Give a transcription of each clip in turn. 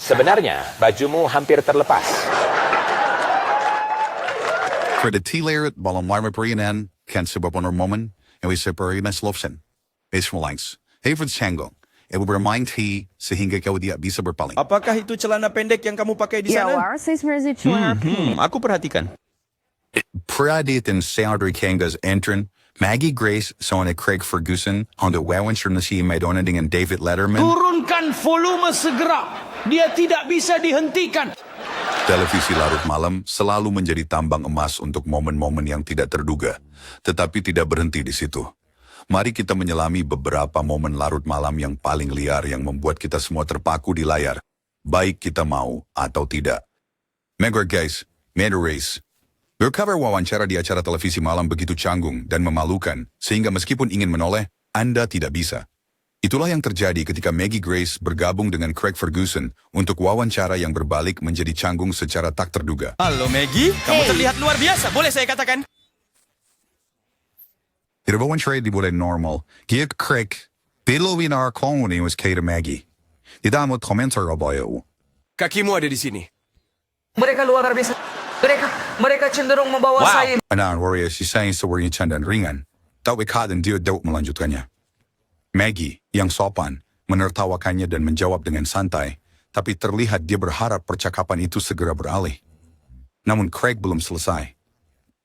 Sebenarnya, bajumu hampir terlepas. För det tillhör bakom larmaperian kan sebuah momen yang bisa perinas lofsen. Ismailings, Haven Changgong, it will remind he sehingga kau tidak bisa berpaling. Apakah itu celana pendek yang kamu pakai di sana? Aku perhatikan. Praditin Senator Kangas entran, Maggie Grace sauna Craig Ferguson on the wawancara nasi Madonna dengan David Letterman. Turunkan volume segera. Dia tidak bisa dihentikan. Televisi larut malam selalu menjadi tambang emas untuk momen-momen yang tidak terduga, tetapi tidak berhenti di situ. Mari kita menyelami beberapa momen larut malam yang paling liar yang membuat kita semua terpaku di layar, baik kita mau atau tidak. Megor guys, Meta Race. Bercover wawancara di acara televisi malam begitu canggung dan memalukan, sehingga meskipun ingin menoleh, Anda tidak bisa. Itulah yang terjadi ketika Maggie Grace bergabung dengan Craig Ferguson untuk wawancara yang berbalik menjadi canggung secara tak terduga. Halo Maggie, kamu terlihat luar biasa, boleh saya katakan? Di wawancara dimulai normal, kaya Craig, pilawin ang konguni was kay Maggie. Tidak mo komentar abayo. Kakimu ada di sini. Mereka luar biasa. Mereka cenderung membawa saya. Anan warrior si sayang sa warrior dan ringan. Tahu ikadan dia dapat melanjutkannya. Maggie, yang sopan, menertawakannya dan menjawab dengan santai, tapi terlihat dia berharap percakapan itu segera beralih. Namun Craig belum selesai.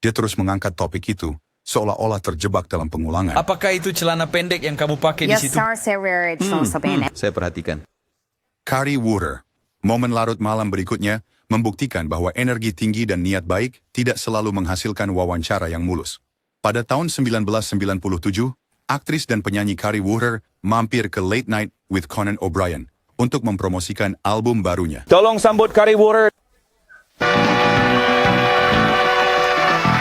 Dia terus mengangkat topik itu, seolah-olah terjebak dalam pengulangan. Apakah itu celana pendek yang kamu pakai di situ? Saya perhatikan. Kari Wooder, momen larut malam berikutnya, membuktikan bahwa energi tinggi dan niat baik tidak selalu menghasilkan wawancara yang mulus. Pada tahun 1997, aktris dan penyanyi Kari Wooder mampir ke Late Night with Conan O'Brien untuk mempromosikan album barunya. Tolong sambut Kari Wooder.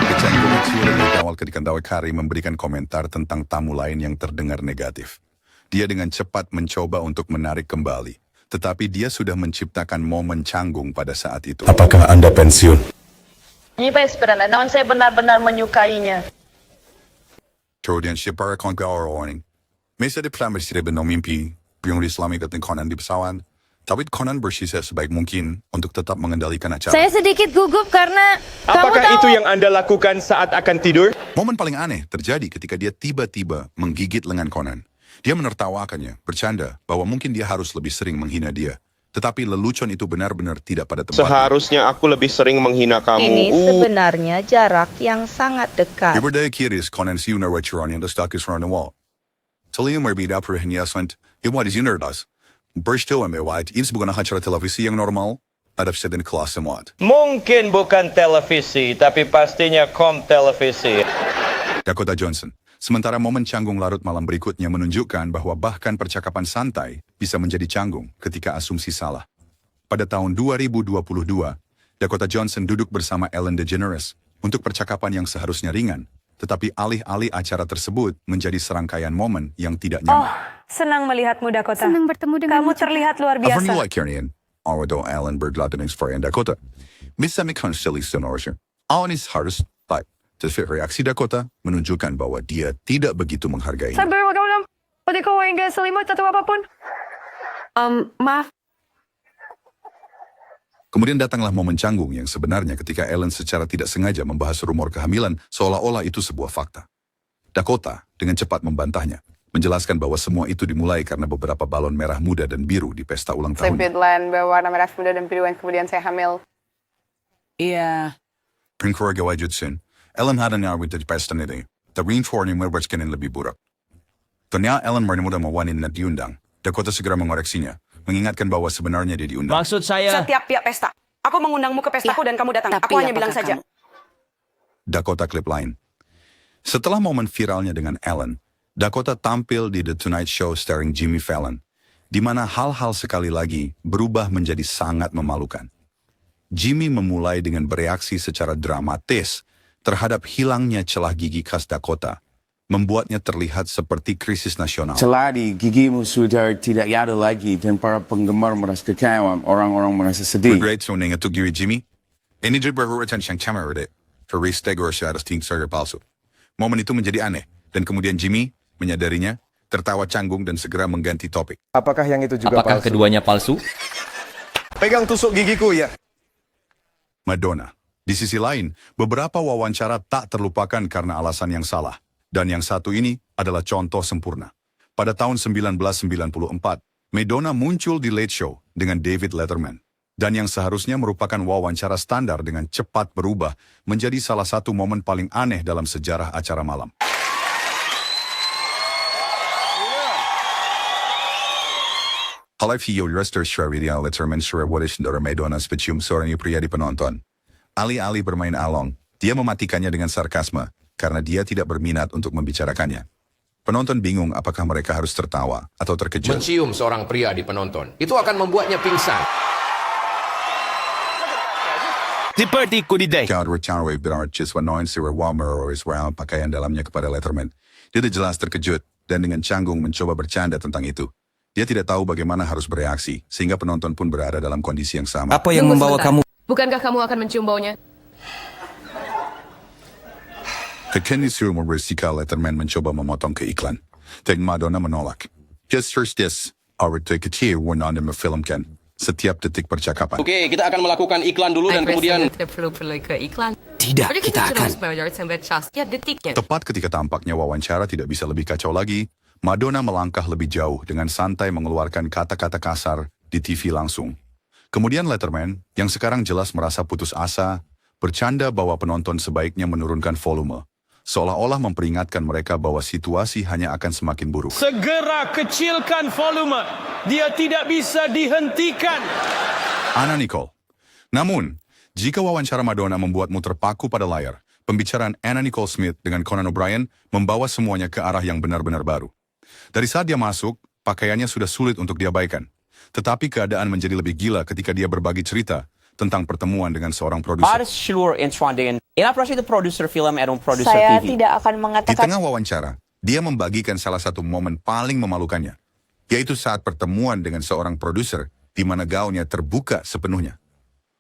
Kecanggungan sudah berawal ketika Kari memberikan komentar tentang tamu lain yang terdengar negatif. Dia dengan cepat mencoba untuk menarik kembali, tetapi dia sudah menciptakan momen canggung pada saat itu. Apakah Anda pensiun? Ini Pak Esperanza, namun saya benar-benar menyukainya. Kemudian siya para kong warning. May sa diplomacy rin mimpi yung Islamic at Conan di pesawat. Tapi Conan bersisa sebaik mungkin untuk tetap mengendalikan acara. Saya sedikit gugup karena Apakah itu yang Anda lakukan saat akan tidur? Momen paling aneh terjadi ketika dia tiba-tiba menggigit lengan Conan. Dia menertawakannya, bercanda bahwa mungkin dia harus lebih sering menghina dia. Tetapi lelucon itu benar-benar tidak pada tempatnya. Seharusnya aku lebih sering menghina kamu. Ini sebenarnya jarak yang sangat dekat. Di berdaya kiris, Conan siya na raturan yung dastakis from the wall. Taliyo marbida per hinyasant, yung what is yunardas. Bersto ang may white, inis bukan acara televisi yang normal, adap sa din kelas semwat. Mungkin bukan televisi, tapi pastinya televisi. Dakota Johnson. Sementara momen canggung larut malam berikutnya menunjukkan bahwa bahkan percakapan santai bisa menjadi canggung ketika asumsi salah. Pada tahun 2022, Dakota Johnson duduk bersama Ellen DeGeneres untuk percakapan yang seharusnya ringan, tetapi alih-alih acara tersebut menjadi serangkaian momen yang tidak nyaman. senang melihatmu Dakota. Senang bertemu dengan Kamu terlihat luar biasa. Avernila Kiernian, Arwado Allen Bergladenings for Dakota. Misa Mikon Silly Stonorser. Awanis harus type. Reaksi Dakota menunjukkan bahwa dia tidak begitu menghargai. Sabar, wag ka lang. Pwede ko enggak selimut atau apapun. Maaf. Kemudian datanglah momen canggung yang sebenarnya ketika Ellen secara tidak sengaja membahas rumor kehamilan seolah-olah itu sebuah fakta. Dakota dengan cepat membantahnya, menjelaskan bahwa semua itu dimulai karena beberapa balon merah muda dan biru di pesta ulang tahun. Sempitlan berwarna merah muda dan biru yang kemudian saya hamil. Iya. Pengkeluarga Wajudsin, Ellen had na with the pesta nito. The reinforcing merwats kanin lebih buruk. Tonya Ellen mudah mawanin na diundang. Dakota segera mengoreksinya, mengingatkan bahwa sebenarnya dia diundang. Maksud saya... Setiap pihak pesta. Aku mengundangmu ke pestaku dan kamu datang. Aku hanya bilang saja. Dakota klip lain. Setelah momen viralnya dengan Ellen, Dakota tampil di The Tonight Show starring Jimmy Fallon, di mana hal-hal sekali lagi berubah menjadi sangat memalukan. Jimmy memulai dengan bereaksi secara dramatis terhadap hilangnya celah gigi khas Dakota, membuatnya terlihat seperti krisis nasional. Celah di gigimu sudah tidak ada lagi dan para penggemar merasa kecewa, orang-orang merasa sedih. Regret so neng atug Jimmy. Ini juga berurutan siyang camera deh. Ferris Tegor siya atas ting sarga palsu. Momen itu menjadi aneh dan kemudian Jimmy menyadarinya, tertawa canggung dan segera mengganti topik. Apakah yang itu juga Apakah palsu? keduanya palsu? Pegang tusuk gigiku ya. Madonna. Di sisi lain, beberapa wawancara tak terlupakan karena alasan yang salah. Dan yang satu ini adalah contoh sempurna. Pada tahun 1994, Madonna muncul di Late Show dengan David Letterman. Dan yang seharusnya merupakan wawancara standar dengan cepat berubah menjadi salah satu momen paling aneh dalam sejarah acara malam. Half Rester Shravidia Letterman Shrawadis dari Madonna spesium seorang pria di penonton. Alih-alih bermain along, dia mematikannya dengan sarkasme karena dia tidak berminat untuk membicarakannya. Penonton bingung apakah mereka harus tertawa atau terkejut. Mencium seorang pria di penonton. Itu akan membuatnya pingsan. Seperti kudidai. Cara berarti wanoin siwa Walmerois pakaian dalamnya kepada Letterman. Dia jelas terkejut dan dengan canggung mencoba bercanda tentang itu. Dia tidak tahu bagaimana harus bereaksi, sehingga penonton pun berada dalam kondisi yang sama. Apa yang membawa kamu? Bukankah kamu akan mencium baunya? Kekenny Silver Versika Letterman mencoba memotong ke iklan. Dan Madonna menolak. Just first this, our take it here when on the film kan. Setiap detik percakapan. Oke, kita akan melakukan iklan dulu dan kemudian... Perlu ke iklan. Tidak, kita akan. Tepat ketika tampaknya wawancara tidak bisa lebih kacau lagi, Madonna melangkah lebih jauh dengan santai mengeluarkan kata-kata kasar di TV langsung. Kemudian Letterman, yang sekarang jelas merasa putus asa, bercanda bahwa penonton sebaiknya menurunkan volume. Seolah-olah memperingatkan mereka bahwa situasi hanya akan semakin buruk. Segera kecilkan volume. Dia tidak bisa dihentikan. Anna Nicole. Namun, jika wawancara Madonna membuatmu terpaku pada layar, pembicaraan Anna Nicole Smith dengan Conan O'Brien membawa semuanya ke arah yang benar-benar baru. Dari saat dia masuk, pakaiannya sudah sulit untuk diabaikan. Tetapi keadaan menjadi lebih gila ketika dia berbagi cerita tentang pertemuan dengan seorang produser. Saya tidak akan Di mengatakan tengah wawancara, dia membagikan salah satu momen paling memalukannya, yaitu saat pertemuan dengan seorang produser di mana gaunnya terbuka sepenuhnya.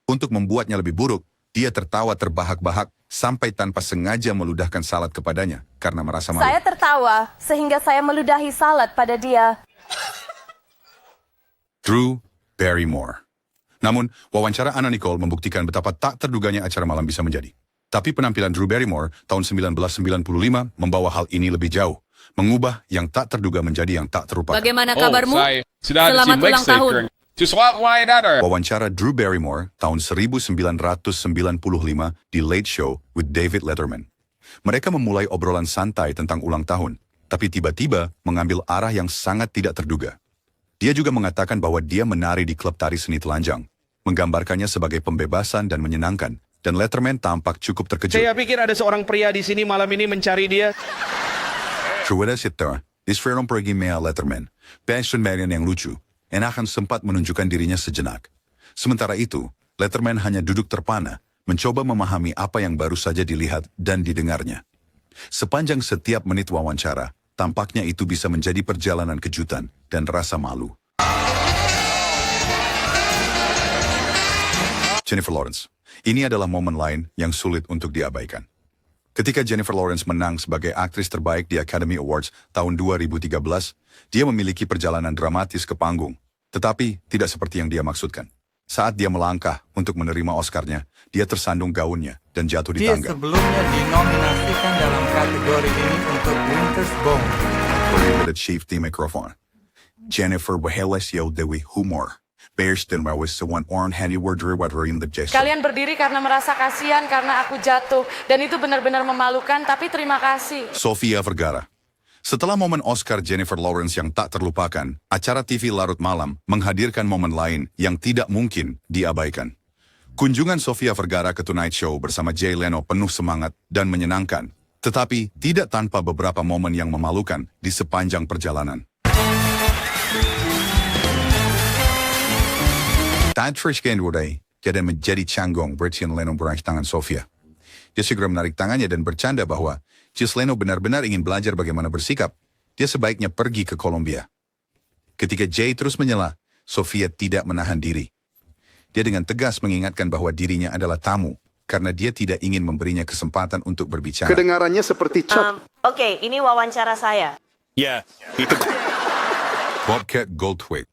Untuk membuatnya lebih buruk, dia tertawa terbahak-bahak sampai tanpa sengaja meludahkan salad kepadanya karena merasa malu. saya tertawa sehingga saya meludahi salad pada dia. Drew Barrymore. Namun, wawancara Anna Nicole membuktikan betapa tak terduganya acara malam bisa menjadi. Tapi penampilan Drew Barrymore tahun 1995 membawa hal ini lebih jauh, mengubah yang tak terduga menjadi yang tak terlupakan. Bagaimana kabarmu? Selamat ulang tahun. Wawancara Drew Barrymore tahun 1995 di Late Show with David Letterman. Mereka memulai obrolan santai tentang ulang tahun, tapi tiba-tiba mengambil arah yang sangat tidak terduga. Dia juga mengatakan bahwa dia menari di klub tari seni telanjang, menggambarkannya sebagai pembebasan dan menyenangkan, dan Letterman tampak cukup terkejut. Saya pikir ada seorang pria di sini malam ini mencari dia. Terweda sitter, disferon pergi mea Letterman, passion Marian yang lucu, enakan sempat menunjukkan dirinya sejenak. Sementara itu, Letterman hanya duduk terpana, mencoba memahami apa yang baru saja dilihat dan didengarnya. Sepanjang setiap menit wawancara, tampaknya itu bisa menjadi perjalanan kejutan dan rasa malu. Jennifer Lawrence. Ini adalah momen lain yang sulit untuk diabaikan. Ketika Jennifer Lawrence menang sebagai aktris terbaik di Academy Awards tahun 2013, dia memiliki perjalanan dramatis ke panggung, tetapi tidak seperti yang dia maksudkan. Saat dia melangkah untuk menerima Oscar-nya, dia tersandung gaunnya dan jatuh di tangga. Dia sebelumnya dinominasikan dalam kategori ini untuk Winter's Bone. With a safety microphone. Jennifer Waheles yelled Dewi humor. Bears dan was the one on handy word in the gesture. Kalian berdiri karena merasa kasihan karena aku jatuh dan itu benar-benar memalukan, tapi terima kasih. Sofia Vergara. Setelah momen Oscar Jennifer Lawrence yang tak terlupakan, acara TV larut malam menghadirkan momen lain yang tidak mungkin diabaikan. Kunjungan Sofia Vergara ke Tonight Show bersama Jay Leno penuh semangat dan menyenangkan, tetapi tidak tanpa beberapa momen yang memalukan di sepanjang perjalanan. Tad Frischken Woday, jadi menjadi canggung Bertian Leno berakhir tangan Sofia. Dia segera menarik tangannya dan bercanda bahwa jika Leno benar-benar ingin belajar bagaimana bersikap, dia sebaiknya pergi ke Kolombia. Ketika Jay terus menyela, Sofia tidak menahan diri. Dia dengan tegas mengingatkan bahwa dirinya adalah tamu, karena dia tidak ingin memberinya kesempatan untuk berbicara. Kedengarannya seperti Oke, ini wawancara saya. Ya. Bobcat Goldthwait.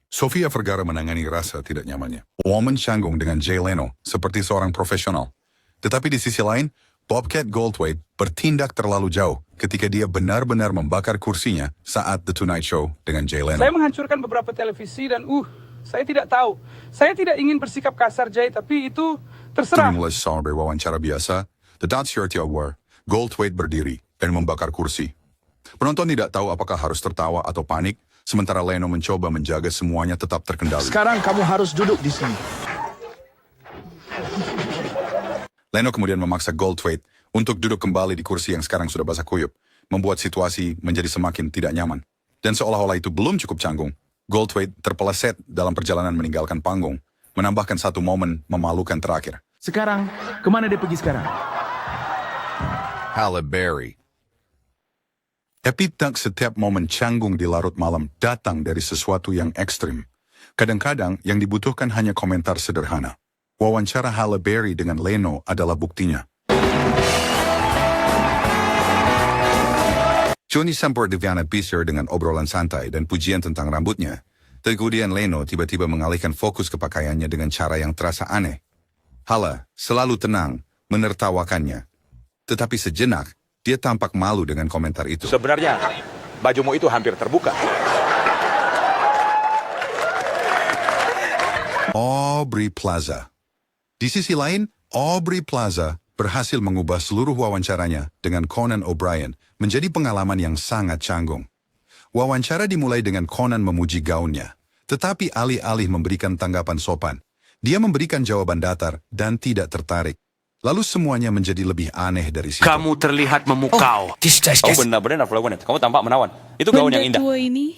Sofia Vergara menangani rasa tidak nyamannya. Woman canggung dengan Jay Leno seperti seorang profesional. Tetapi di sisi lain, Bobcat Goldthwait bertindak terlalu jauh ketika dia benar-benar membakar kursinya saat The Tonight Show dengan Jay Leno. Saya menghancurkan beberapa televisi dan saya tidak tahu. Saya tidak ingin bersikap kasar, Jay, tapi itu terserah. Dimulai sebagai wawancara biasa, The Dance Shirty Award, Goldthwait berdiri dan membakar kursi. Penonton tidak tahu apakah harus tertawa atau panik, sementara Leno mencoba menjaga semuanya tetap terkendali. Sekarang kamu harus duduk di sini. Leno kemudian memaksa Goldthwait untuk duduk kembali di kursi yang sekarang sudah basah kuyup, membuat situasi menjadi semakin tidak nyaman. Dan seolah-olah itu belum cukup canggung, Goldthwait terpeleset dalam perjalanan meninggalkan panggung, menambahkan satu momen memalukan terakhir. Sekarang, kemana dia pergi sekarang? Halle Berry. Tapi tak setiap momen canggung di larut malam datang dari sesuatu yang ekstrim. Kadang-kadang yang dibutuhkan hanya komentar sederhana. Wawancara Halle Berry dengan Leno adalah buktinya. Johnny Samper Deviana Pisser dengan obrolan santai dan pujian tentang rambutnya. Kemudian Leno tiba-tiba mengalihkan fokus ke pakaiannya dengan cara yang terasa aneh. Halle selalu tenang, menertawakannya. Tetapi sejenak, dia tampak malu dengan komentar itu. Sebenarnya, bajumu itu hampir terbuka. Aubrey Plaza. Di sisi lain, Aubrey Plaza berhasil mengubah seluruh wawancaranya dengan Conan O'Brien menjadi pengalaman yang sangat canggung. Wawancara dimulai dengan Conan memuji gaunnya, tetapi alih-alih memberikan tanggapan sopan, dia memberikan jawaban datar dan tidak tertarik. Lalu semuanya menjadi lebih aneh dari situ. Kamu terlihat memukau. Kau benar-benar melakukan itu. Kamu tampak menawan. Itu gaun yang indah.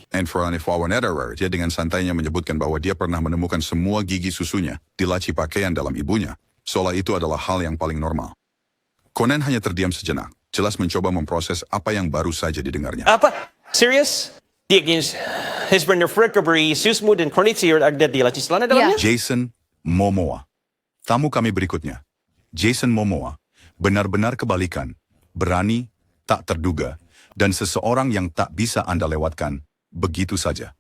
And for an Editor, dia dengan santainya menyebutkan bahwa dia pernah menemukan semua gigi susunya di laci pakaian dalam ibunya, seolah itu adalah hal yang paling normal. Conan hanya terdiam sejenak, jelas mencoba memproses apa yang baru saja didengarnya. Apa? Serius? Dia Hesbender Frickery, Susmu dan Kornitzier ada di laci celana dalamnya? Jason Momoa. Tamu kami berikutnya. Jason Momoa benar-benar kebalikan, berani, tak terduga, dan seseorang yang tak bisa Anda lewatkan, begitu saja.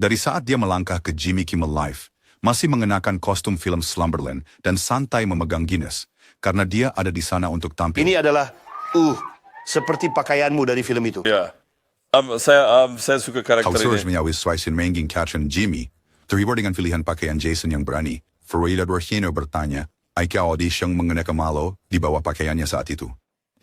Dari saat dia melangkah ke Jimmy Kimmel Live, masih mengenakan kostum film Slumberland dan santai memegang Guinness, karena dia ada di sana untuk tampil. Ini adalah, seperti pakaianmu dari film itu. Ya, saya suka karakter Hausers ini. menyawis Swaisin Mengging Catherine Jimmy, terhibur dengan pilihan pakaian Jason yang berani. Farida Dorhino bertanya, Aika audition mengenakan malo di bawah pakaiannya saat itu.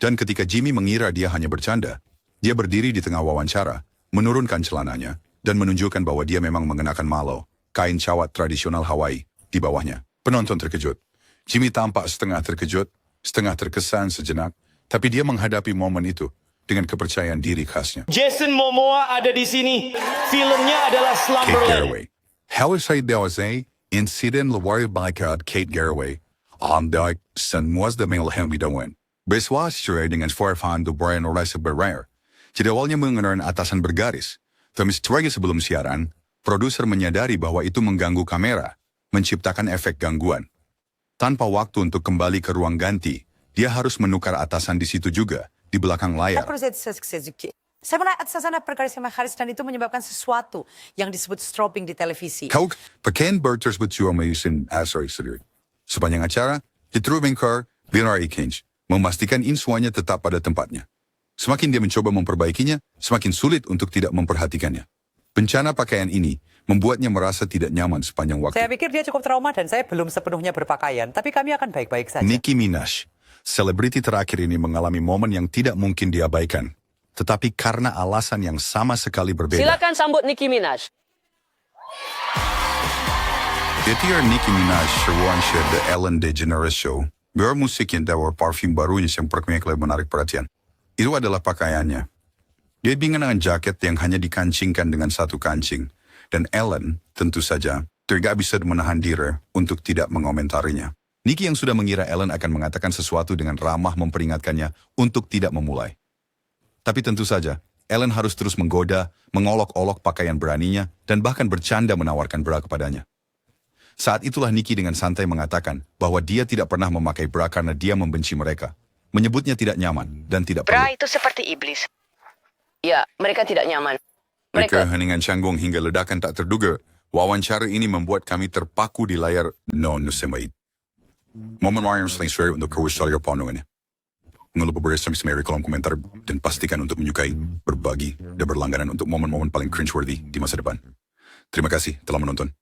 Dan ketika Jimmy mengira dia hanya bercanda, dia berdiri di tengah wawancara, menurunkan celananya, dan menunjukkan bahwa dia memang mengenakan malo, kain cawat tradisional Hawaii, di bawahnya. Penonton terkejut. Jimmy tampak setengah terkejut, setengah terkesan sejenak, tapi dia menghadapi momen itu dengan kepercayaan diri khasnya. Jason Momoa ada di sini. Filmnya adalah Kate Slumberland. Garraway. How say there was a incident lawyer by Kate Garraway. Andak semua demi yang bidawan. Beswas cerai dengan Farfan do Brian Orlesa Barrier. Jadi awalnya mengenakan atasan bergaris. Tapi setelah sebelum siaran, produser menyadari bahwa itu mengganggu kamera, menciptakan efek gangguan. Tanpa waktu untuk kembali ke ruang ganti, dia harus menukar atasan di situ juga, di belakang layar. Saya melihat atasan bergaris sama Haris dan itu menyebabkan sesuatu yang disebut stropping di televisi. Kau pakaian bertersebut juga mesin asari sendiri. Sepanjang acara, Hitrubengkar, Binar Ikinj, memastikan semuanya tetap pada tempatnya. Semakin dia mencoba memperbaikinya, semakin sulit untuk tidak memperhatikannya. Bencana pakaian ini membuatnya merasa tidak nyaman sepanjang waktu. Saya pikir dia cukup trauma dan saya belum sepenuhnya berpakaian, tapi kami akan baik-baik saja. Nicki Minaj, selebriti terakhir ini mengalami momen yang tidak mungkin diabaikan. Tetapi karena alasan yang sama sekali berbeda. Silakan sambut Nicki Minaj. Itiar Nicki Minaj seruan The Ellen DeGeneres Show. Bermusik yang dawa parfum barunya yang perkembangan menarik perhatian. Itu adalah pakaiannya. Dia dengan jaket yang hanya dikancingkan dengan satu kancing. Dan Ellen, tentu saja, tidak bisa menahan diri untuk tidak mengomentarinya. Nicki yang sudah mengira Ellen akan mengatakan sesuatu dengan ramah memperingatkannya untuk tidak memulai. Tapi tentu saja, Ellen harus terus menggoda, mengolok-olok pakaian beraninya, dan bahkan bercanda menawarkan bra kepadanya. Saat itulah Nicki dengan santai mengatakan bahwa dia tidak pernah memakai bra karena dia membenci mereka. Menyebutnya tidak nyaman dan tidak Bra perlu. itu seperti iblis. Ya, mereka tidak nyaman. Mereka heningan canggung hingga ledakan tak terduga Wawancara ini membuat kami terpaku di layar No Nusemait. Momen yang selain share untuk kewajiban pandangannya. Jangan lupa bersama di kolom komentar dan pastikan untuk menyukai, berbagi, dan berlangganan untuk momen-momen paling cringeworthy di masa depan. Terima kasih telah menonton.